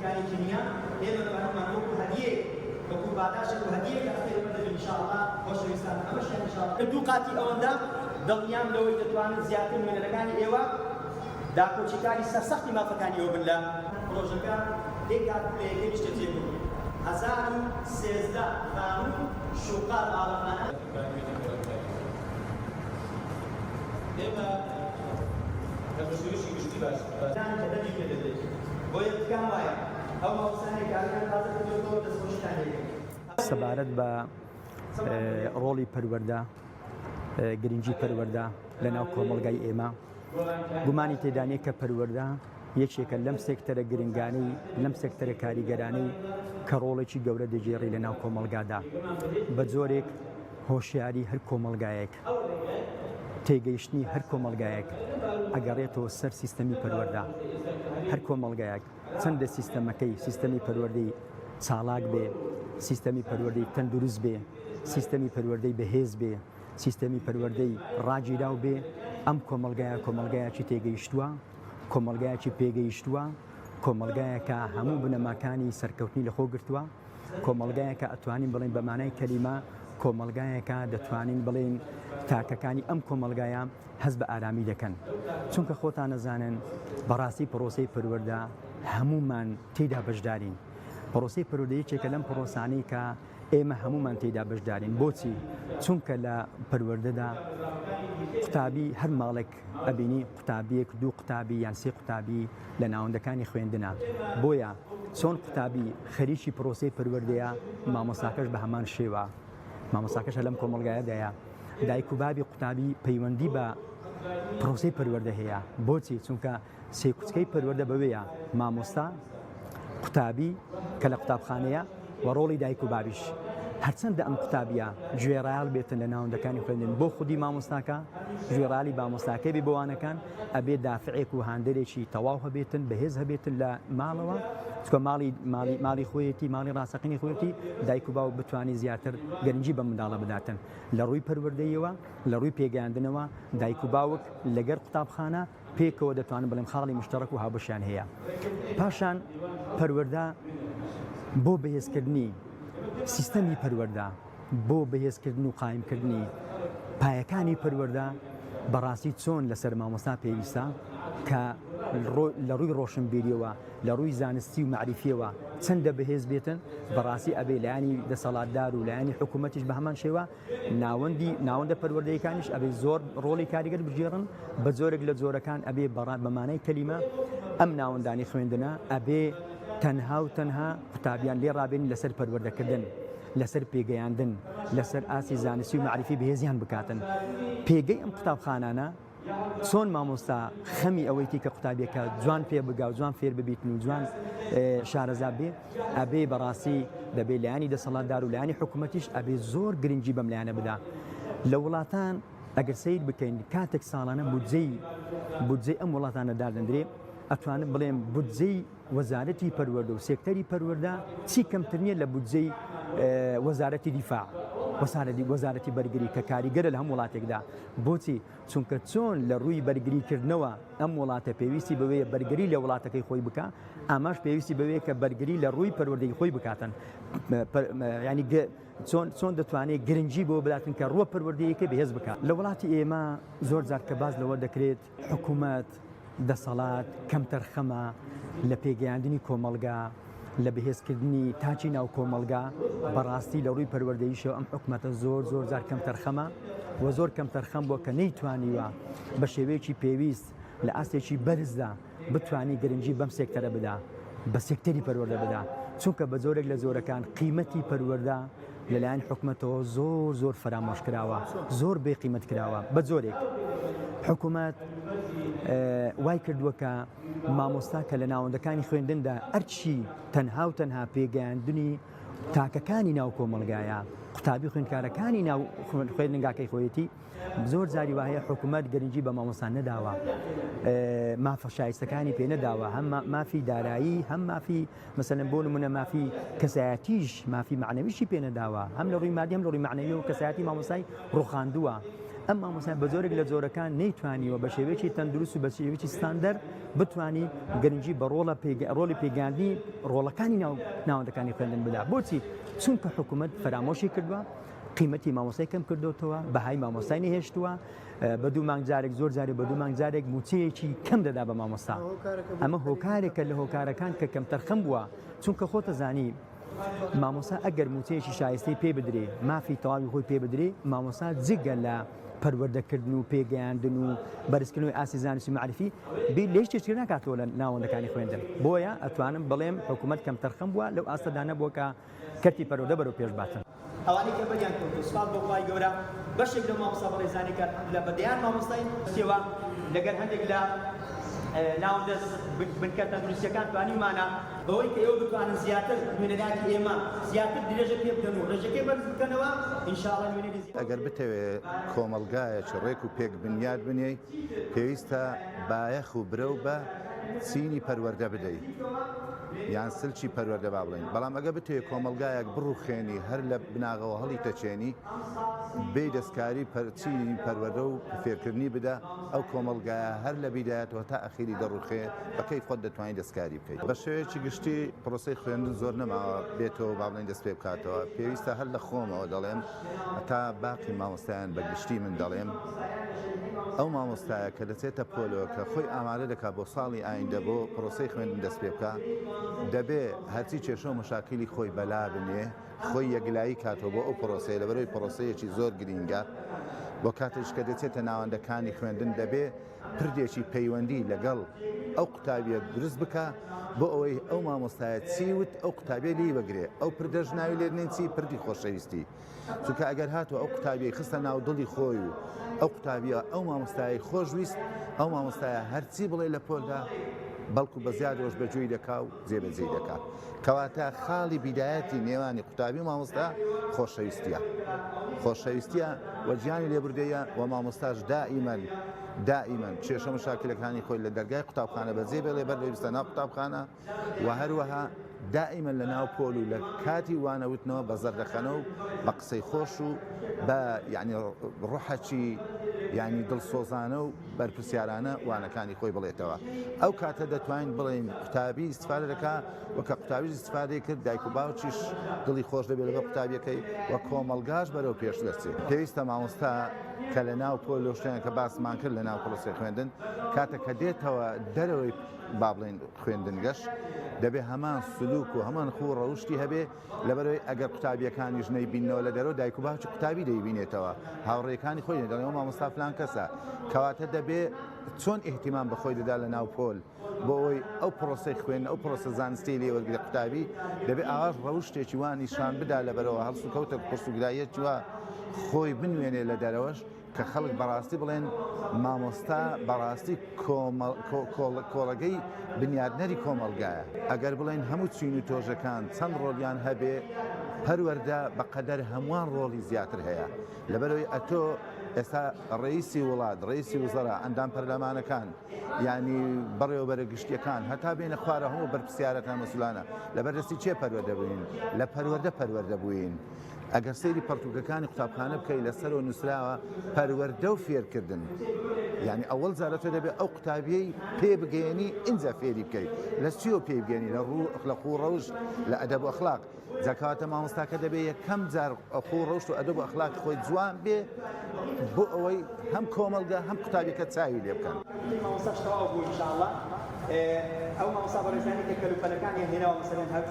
كاني كيمياء هي مثلا منوب هديه وكل بعداش هديه كاستير ان شاء الله خوش ويستان امش ان شاء الله دوقاتي اوندا دڵنیام لەوەی دەتوانن زیاتر نوێنەرەکانی ئێوە داپۆچیکاری سەرسەختی مافەکانیەوە بن لە پرۆژەکە لێکات پلەیەکەی نیشتە جێبوو 1013 قانون شوقات ئاڵەخانە ئێمە کەسوشی گشتی باش دان کەدەنی پێ دەدەیت بۆ یەکتکان وایە ئەو ماوەسانێک کارەکان تازە کردوەوە دەستخۆشیان لێ سەبارەت بە ڕۆڵی پەروەردە گرنگی پەروەردە لەناو کۆمەڵگای ئێمە گومانی تێدانێت کە پەروەردە یەکێکە لەم سێکتەرە گرنگانەی لەم سێکتەرە کاریگەرانەی کە ڕۆڵێکی گەورە دەجێڕی لەناو کۆمەڵگادا بە جۆرێک هۆشیاری هەر کۆمەڵگایەک تێگەیشتنی هەر کۆمەڵگایەک ئەگەڕێتەوە سەر سیستەمی پەروەردە هەر کۆمەڵگایەک چەندە سیستەمەکەی سیستەمی پەروەردەی چالاک بێ سیستەمی پەروەردەی تەندروست بێ سیستەمی پەروەردەی بەهێز بێ سیستەمی پەروەردەی ڕاگیراو بێ ئەم کۆمەڵگایەکی تێگەیشتووە کۆمەڵگایەکی پێگەیشتووە کۆمەڵگایەکە هەموو بنەماکانی سەرکەوتنی لەخۆ گرتووە کۆمەڵگایەکە ئەتوانین بڵێن بە مانای کەلیمە کۆمەڵگایەکە دەتوانین بڵێن تاکەکانی ئەم کۆمەڵگایە هەست بە ئارامی دەکەن چونکە خۆتان نەزانن بەڕاستی پرۆسەی پەروەردە هەمومان تێدا بەشدارین پرۆسەی پەروەردەیەکێکە لەم پرۆسانەی کە ئێمە هەمومان تێدا بەشدارین بۆچی چونکە لە پەروەردەدا قوتابی هەر ماڵێک ئەبینی قوتابیەک دوو قوتابی یان سێ قوتابی لە ناوەندەکانی خوێندنە بۆیە چۆن قوتابی خەریکی پرۆسەی پەروەردەیە مامۆستاکەش بە هەمان شێوە مامۆستاکەش لەم کۆمەڵگایەدایە دایک و بابی قوتابی پەیوەندی بە پرۆسەی پەروەردە هەیە بۆچی چونکە سێ کوچکەی پەروەردە بەوەیە مامۆستا قوتابی کە لە قوتابخانەیە و ڕۆڵی دایک و بابیش هەرچەندە ئەم قوتابیە گوێڕایال بێتن لە ناوەندەکانی خوێندن بۆ خودی مامۆستاکە گوێڕالی مامۆستاکەی بێ بۆوانەکان ئەبێ دافعێک و هاندێرێکی تەواو هەبێتن بەهێز هەبێتن لە ماڵەوە چکە ماڵی خۆیەتی ماڵی ڕاستەقینی خۆیەتی دایک و باو بتوانانی زیاتر گەرنجی بە منداڵە بداتن لە ڕووی پەروەردەیەوە لە ڕووی پێگەیاندنەوە دایک و باوک لەگەر قوتابخانە پێکەوە دەتوانن بڵێم خاڵی مشتەرەک و هاوبەشیان هەیە پاشان پەروەردە بۆ بەهێزکردنی سیستەمی پەروەردە بۆ بەهێزکردن و قایمکردنی پایەکانی پەروەردە بەڕاستی چۆن لەسەر مامۆستا پێویستە کە لە ڕووی ڕۆشنبیریەوە لە ڕووی زانستی و معریفیەوە چەندە بەهێز بێتن بەڕاستی ئەبێ لایانی دەسەڵاتدار و لایانی حکوومەتیش بە هەمان شێوە ناوەندە پەروەردەیەکانیش ئەبێ زۆر ڕۆڵی کاریگەر بژێڕن بە جۆرێک لە جۆرەکان ئەبێ بە مانای کەلیمە ئەم ناوەندانی خوێندنە ئەبێ تەنها و تەنها قوتابیان لێ ڕابێنن لەسەر پەروەردەکردن لەسەر پێگەیاندن لەسەر ئاسی زانستی و معریفی بەهێزیان بکاتن پێگەی ئەم قوتابخانانە چۆن مامۆستا خەمی ئەوەیتی کە قوتابیەکە جوان پێ بگا و جوان فێر ببیتن و جوان شارەزا بێ ئەبێ بەڕاستی دەبێ لایانی دەسەڵاتدار و لایانی حکوومەتیش ئەبێ زۆر گرنگی بەم لایانە بدا لە وڵاتان ئەگەر سیر بکەین کاتێک ساڵانە بودجەی ئەم وڵاتانە دادەندرێ ئەتوانم بڵێم بودجەی وەزارەتی پەروەردە و سێکتەری پەروەردە چی کەمتر نییە لە بودجەی وەزارەتی دیفاع وەزارەتی بەرگری کە کاریگەرە لە هەم وڵاتێکدا بۆچی چونکە چۆن لە ڕووی بەرگریکردنەوە ئەم وڵاتە پێویستی بەوەیە بەرگری لە وڵاتەکەی خۆی بکە ئاماش پێویستی بەوەیە کە بەرگری لە ڕووی پەروەردەی خۆی بکاتن ینی چۆن دەتوانێت گرنگی بۆ بداتن کە ڕووە پەروەردەیەکە بەهێز بکات لە وڵاتی ئێمە زۆر جار کە باز لەوە دەکرێت حکوومەت دەسەڵات کەم تەرخەمە لە پێگەیاندنی کۆمەڵگا لە بەهێزکردنی تاچی ناو کۆمەڵگا بەڕاستی لە ڕووی پەروەردەییشەوە ئەم حکوومەتە زۆر جار کەم تەرخەمە و زۆر کەم تەرخەم بۆ کە نەیتوانیوە بە شێوەیەکی پێویست لە ئاستێکی بەرزدا بتوانی گرنگی بەم سێکتەرە بدا بە سێکتەری پەروەردە بدا چونکە بە جۆرێک لە جۆرەکان قیمەتی پەروەردە لەلایەن حکوومەتەوە زۆر فرامۆش کراوە زۆر بێ قیمەت کراوە بە جۆرێک حکوومەت وای کردووە کە مامۆستا کە لە ناوەندەکانی خوێندندا ئەرچی تەنها و تەنها پێگەیاندنی تاکەکانی ناو کۆمەڵگایە قوتابی خوێندکارەکانی ناو خوێندنگاکەی خۆیەتی زۆر جاری وایە حکوومەت گەرنجی بە مامۆستا نەداوە مافە شایستەکانی پێ نەداوە هەم مافی دارایی هەم مافی مەسەلەن بۆ نمونە مافی کەسایەتیش مافی معنەویشی پێ نەداوە هەم لە ڕووی مادی هەم لە ڕووی معنەوی و کەسایەتی مامۆستای ڕوخاندووە ئەم مامۆستا بە زۆرێک لە جۆرەکان نەیتوانیوە بە شێوەیەکی تەندروست و بە شێوەیەکی ستاندەر بتوانانی گرنگی بە ڕۆڵی پێگەاندنی ڕۆڵەکانی ناوەندەکانی خوێندن بدا. بۆچی؟ چونکە حکوومەت فەرامۆشی کردووە، قیمەتی مامۆستای کەم کردوتەوە، بەهای مامۆستای نەهێشتووە، بە دوو مانگ جارێک زۆر جارێک بە دوو مانگ جارێک موچەیەکی کەم دەدا بە مامۆستا. ئەمە هۆکارێکە لە هۆکارەکان کە کەم تەرخەم بووە، چونکە خۆتە زانی مامۆستا ئەگەر موچەیەکی شایستەی پێ بدرێ، مافی تەواوی خۆی پێ بدرێ، مامۆستا جگە لە پەروەردەکردن و پێگەیاندن و بەرزکردنەوەی ئاسی زانستی و معرفی لێش تێچکردن ناکاتەوە لە ناوەندەکانی خوێندن. بۆیە ئەتوانم بڵێم حکوومەت کەم تەرخەم بووە لەو ئاستەدانە بووە کە کەرتی پەروەردە بەرەو پێش باتن. ئەوانەی کە بەریان کەوتو سوپاس بۆ خوای گەورە بەشێک لە مامۆستا بەڕێزانی کە لە بەدەیان مامۆستای سێوە لەگەر هەندێک لە ناوەندە بنکە تەندروستیەکان توانیمانە بەوەی کە ئێوە بتوانن زیاتر نوێنەراتی ئێمە زیاتر درێژە پێ بدەن و ڕێژەکەی بەرز بکەنەوە ئینشاءڵڵا نوێنەری ئەگەر بتەوێت کۆمەلگایەکی ڕێک و پێک بنیاد بنێ پێویستە بایەخ و برەو بە چینی پەروەردە بدەیت یان سلچی پەروەردە با بڵین. بەڵام ئەگە بتوێت کۆمەلگایەک بڕوخێنی هەر لە بناغەوە هەڵی تەچێنی بێ دەستکاری چینی پەروەردە و فێرکردنی بدە ئەو کۆمەلگایە هەر لە بیدایەتەوە تا ئەخیری دەڕوخێ بەکەی خۆت دەتوانین دەستکاری بکەیت. بە شێوەیەکی گشتی پرۆسەی خوێندن زۆر نەماوە بێتەوە با بڵین دەست پێ بکاتەوە. پێویستە هەر لە خۆمەوە دەڵێم تا باقی مامۆستایان بە گشتی من دەڵێم ئەو مامۆستایە کە دەچێتە پۆلەوە کە خۆی ئامادە دەکات بۆ ساڵی ئایندە بۆ پرۆسەی خوێندن دەست پێ بکە دەبێ هەرچی کێشە و مەشاکلی خۆی بەلا بنێ خۆی یەکلایی کاتەوە بۆ ئەو پرۆسەیە لەبەرەوەی پرۆسەیەکی زۆر گرینگە بۆ کاتێک کە دەچێتە ناوەندەکانی خوێندن دەبێ پردێکی پەیوەندی لەگەڵ ئەو قوتابیە دروست بکە بۆ ئەوەی ئەو مامۆستایە چیوت ئەو قوتابیە لی بەگرێ ئەو پردەژ ناوی لێرنێن چی پردی خۆشەویستی. چونکە ئەگەر هاتووە ئەو قوتابیەی خستە ناو دڵی خۆی و ئەو قوتابیە ئەو مامۆستایی خۆشویست ئەو مامۆستایە هەرچی بڵێ لە پۆلدا بەڵکو بە زیادەوەش بەجێی دەکا و جێبەجێ دەکا. کەواتە خاڵی بیدایەتی نێوانی قوتابی و مامۆستا خۆشەویستیە وەجیانی لێبوردەیە و مامۆستاش دائیمەن کێشە مشاکلەکانی خۆی لە دەرگای قوتابخانە بەجێ بێڵێ بەردەویستە ناو قوتابخانە و هەروەها دائیمەن لە ناو پۆل و لە کاتی وانەوتنەوە بە زەردەخەنە و بە قسەی خۆش و بە یعنی ڕوحەکی یعنی دڵسۆزانە و بەرپرسیارانە وانەکانی خۆی بڵێتەوە. ئەو کاتە دەتوانین بڵێن قوتابی استفادە دەکا وەکە قوتابیش استفادەی کرد دایک و باوکیش دڵی خۆش دەبێت لەگەڵ قوتابیەکەی و کۆمەلگاش بەرەو پێش دەچێت. پێویستە مامۆستا کە لە ناو پۆل لەو شتیان کە باسمان کرد لە ناو پرۆسەی خوێندن کاتە کە دێتەوە دەرەوەی با بڵێن خوێندن گەشت دەبێ هەمان سلوک و هەمان خو ڕەوشتی هەبێ لەبەرەوەی ئەگەر قوتابیەکانیش نەیبینەوە لە دەرەوە دایک و باوکی قوتابی دەیبینێتەوە هاوڕێکانی خۆی دەڵێەوە مامۆستا فلان کەسە کەواتە دەبێ چۆن ئیحتیمام بەخۆی دەدا لە ناو پۆل بۆ ئەوەی ئەو پرۆسەی خوێن ئەو پرۆسە زانستی لێوەرگرە قوتابی دەبێ ئاواش ڕەوشتێکی وان نیشان بدا لەبەرەوە هەڵسو کەوتە پرسوگرایەتی وە خۆی بنوێنێ لە دەرەوەش کە خەڵک بەڕاستی بڵێن مامۆستا بەڕاستی کۆڵەگەی بنیادنەری کۆمەلگایە. ئەگەر بڵێن هەموو چین و تۆژەکان چەند ڕۆلیان هەبێ پەروەردە بەقەدەر هەمووان ڕۆڵی زیاتر هەیە لەبەرەوەی ئەتۆ ئێستا ڕئیسی وڵات ڕئیسی وزەرا ئەندام پەرلەمانەکان ینی بەڕێوەبەرە گشتیەکان هەتا بێنە خوارە هەموو بەرپرسیارەکان مەسوولانە لەبەردەستی چێ پەروەردە بووین لە پەروەردە بووین. ئەگەر سەیری پەرتوکەکانی قوتابخانە بکەی لەسەرەوە نووسراوە پەروەردە و فێرکردن یعنی ئەوەڵ جارە تۆ دەبێت ئەو قوتابیەی پێ بگەێنی ئینجا فێری بکەیت لە چیۆ پێ بگەێنی لە خو ڕەوش لە ئەدەب و ئەخلاق جاکەواتە مامۆستاکە دەبێت یەکەم جار خو ڕەوشت و ئەدەب و ئەخلاق خۆی جوان بێ بۆ ئەوەی هەم کۆمەلگا هەم قوتابیەکە چاوی لێ بکەن. مامۆستاش تەواو بوو ئینشاءڵڵا ئەو مامۆستا بەڕێزانی کە کەلوپەلەکانی هێناوە مەسەلەن هەب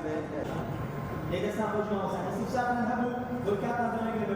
لێدەسان ڕۆژ مامۆستا هەسیب ساغن هەبوو دۆکاتان دەنەگرێت بە